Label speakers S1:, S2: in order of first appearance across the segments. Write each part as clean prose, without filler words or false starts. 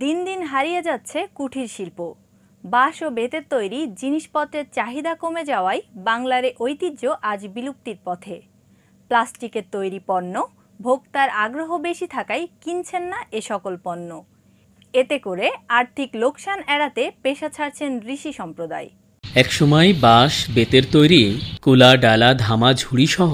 S1: দিন দিন হারিয়ে যাচ্ছে কুটির শিল্প। বাঁশ ও বেতের তৈরি জিনিসপত্রের চাহিদা কমে যাওয়ায় বাংলার ঐতিহ্য আজ বিলুপ্তির পথে। প্লাস্টিকের তৈরি পণ্য ভোক্তার আগ্রহ বেশি থাকায় কিনছেন না এ সকল পণ্য। এতে করে আর্থিক লোকসান এড়াতে পেশা ছাড়ছেন ঋষি সম্প্রদায়।
S2: একসময় বাঁশ বেতের তৈরি কুলা ডালা ধামা ঝুড়ি সহ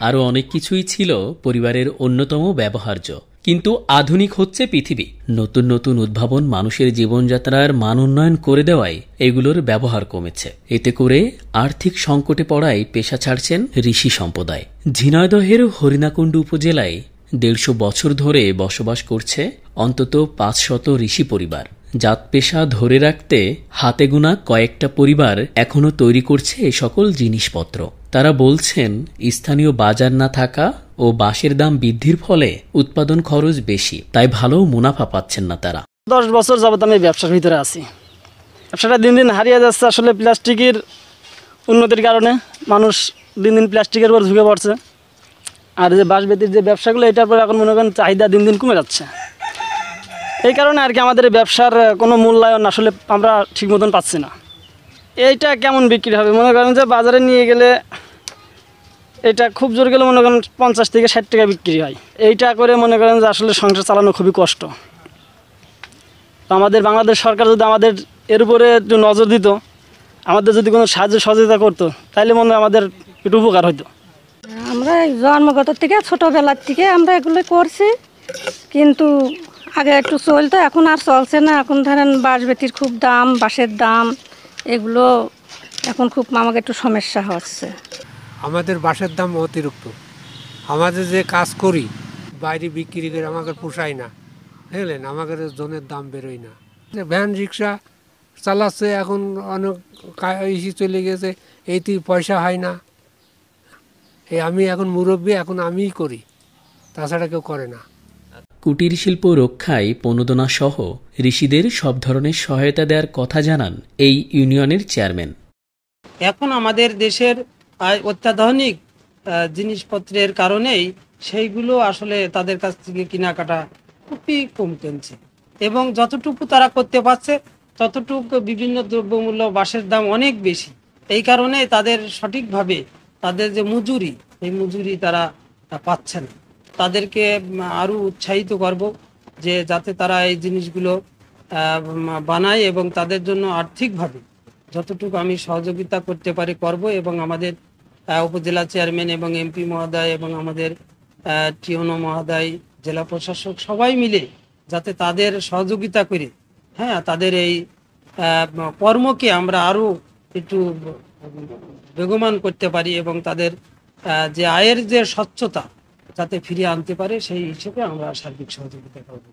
S2: আরও অনেক কিছুই ছিল পরিবারের অন্যতম ব্যবহার্য। কিন্তু আধুনিক হচ্ছে পৃথিবী, নতুন নতুন উদ্ভাবন মানুষের জীবনযাত্রার মান উন্নয়ন করে দেওয়ায় এগুলোর ব্যবহার কমেছে। এতে করে আর্থিক সংকটে পড়ায় পেশা ছাড়ছেন ঋষি সম্প্রদায়। ঝিনাইদহের হরিণাকুণ্ড উপজেলায় ১৫০ বছর ধরে বসবাস করছে অন্তত ৫০০ ঋষি পরিবার। জাত পেশা ধরে রাখতে হাতে গোনা কয়েকটা পরিবার এখনো তৈরি করছে এ সকল জিনিসপত্র। তারা বলছেন, স্থানীয় বাজার না থাকা ও বাঁশের দাম বৃদ্ধির ফলে উৎপাদন খরচ বেশি, তাই ভালো মুনাফা পাচ্ছেন না তারা।
S3: ১০ বছর যাবত আমি ব্যবসার ভিতরে আছি। ব্যবসাটা দিন দিন হারিয়ে যাচ্ছে। আসলে প্লাস্টিকের উন্নতির কারণে মানুষ দিন দিন প্লাস্টিকের উপর ঝুঁকে পড়ছে। আর যে বাঁশ বেতের যে ব্যবসাগুলো, এটার পর এখন মনে করেন চাহিদা দিন দিন কমে যাচ্ছে। এই কারণে আর কি আমাদের ব্যবসার কোনো মূল্যায়ন আসলে আমরা ঠিক মতন পাচ্ছি না। এইটা কেমন বিক্রি হবে? মনে করেন যে বাজারে নিয়ে গেলে এটা খুব জোর গেলে মনে করেন ৫০ থেকে ৬০ টাকা বিক্রি হয়। এইটা করে মনে করেন যে আসলে সংসার চালানো খুবই কষ্ট। তো আমাদের বাংলাদেশ সরকার যদি আমাদের এর উপরে একটু নজর দিত, আমাদের যদি কোনো সাহায্য সহযোগিতা করতো, তাহলে মনে হয় আমাদের একটু উপকার হতো।
S4: আমরা জন্মগত থেকে ছোটোবেলার থেকে আমরা এগুলো করছি, কিন্তু আগে একটু চলতো, এখন আর চলছে না। এখন ধরেন বাঁশ বেতির খুব দাম, বাঁশের দাম, এগুলো এখন খুব আমাকে একটু সমস্যা হচ্ছে।
S5: আমাদের বাঁশের দাম অতিরিক্ত। আমাদের যে কাজ করি বাইরে বিক্রি করে আমাকে পোষায় না, বুঝলেন, আমাদের জনের দাম বেরোয় না। ভ্যান রিক্সা চালাচ্ছে, এখন অনেক ইসি চলে গেছে, এইটি পয়সা হয় না। আমি এখন মুরব্বী, এখন আমিই করি, তাছাড়া কেউ করে না।
S2: কুটির শিল্প রক্ষায় প্রণোদনা সহ ঋষিদের সব ধরনের সহায়তা দেওয়ার কথা জানান এই ইউনিয়নের চেয়ারম্যান।
S6: এখন আমাদের দেশের অত্যাধুনিক জিনিসপত্রের কারণেই সেইগুলো আসলে তাদের কাছ থেকে কেনাকাটা খুবই কম কিনছে, এবং যতটুকু তারা করতে পারছে ততটুকু বিভিন্ন দ্রব্যমূল্য বাঁশের দাম অনেক বেশি। এই কারণে তাদের সঠিকভাবে তাদের যে মজুরি, এই মজুরি তারা পাচ্ছে না। তাদেরকে আরও উৎসাহিত করব যে যাতে তারা এই জিনিসগুলো বানায়, এবং তাদের জন্য আর্থিকভাবে যতটুকু আমি সহযোগিতা করতে পারি করব। এবং আমাদের উপজেলা চেয়ারম্যান এবং এমপি মহোদয় এবং আমাদের টিওনো মহোদয়, জেলা প্রশাসক সবাই মিলে যাতে তাদের সহযোগিতা করে তাদের এই কর্মকে আমরা আরও একটু বেগবান করতে পারি, এবং তাদের যে আয়ের যে স্বচ্ছতা যাতে ফিরিয়ে আনতে পারে, সেই হিসেবে আমরা সার্বিক সহযোগিতা করব।